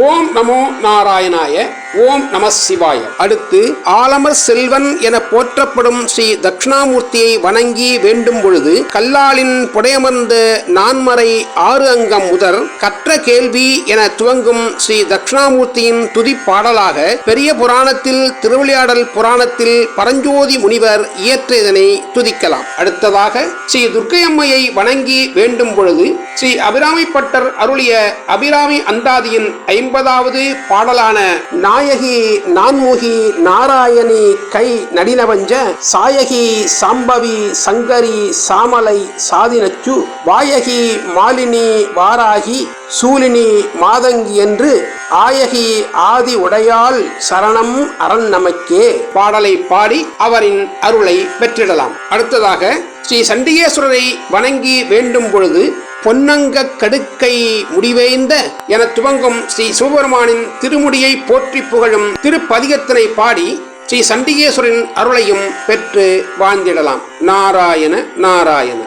ஓம் நமோ நாராயணாய. ஓம் நம சிவாய. அடுத்து ஆலமர் செல்வன் என போற்றப்படும் ஸ்ரீ தட்சிணாமூர்த்தியை வணங்கி வேண்டும் பொழுது கல்லாலின் புடையமர்ந்த நான்மறை 6 அங்கம் முதல் கற்ற கேள்வி என துவங்கும் ஸ்ரீ தட்சிணாமூர்த்தியின் துதி பாடலாக பெரிய புராணத்தில் திருவிளையாடல் புராணத்தில் பரஞ்சோதி முனிவர் இயற்றியதனை துதிக்கலாம். அடுத்ததாக ஸ்ரீ துர்க்கையம்மையை வணங்கி வேண்டும் பொழுது ஸ்ரீ அபிராமி பட்டர் அருளிய அபிராமி அந்தாதியின் 50வது பாடலான நாயகி நான்முகி நாராயணி கை நடினவஞ்ச சாயகி சாம்பவி சங்கரி சாமலை சாதினச்சு வாயகி மாலினி வாராகி சூலினி மாதங்கி என்று ஆயகி ஆதி உடையாள் சரணம் அரண் நமக்கே பாடலை பாடி அவரின் அருளை பெற்றிடலாம். அடுத்ததாக ஸ்ரீ சண்டிகேஸ்வரரை வணங்கி வேண்டும் பொழுது பொன்னங்க கடுக்கை முடிவேந்த என துவங்கும் ஸ்ரீ சிவபெருமானின் திருமுடியை போற்றி புகழும் திருப்பதிகத்தினை பாடி ஸ்ரீ சண்டிகேஸ்வரின் அருளையும் பெற்று வாழ்ந்திடலாம். நாராயண நாராயண.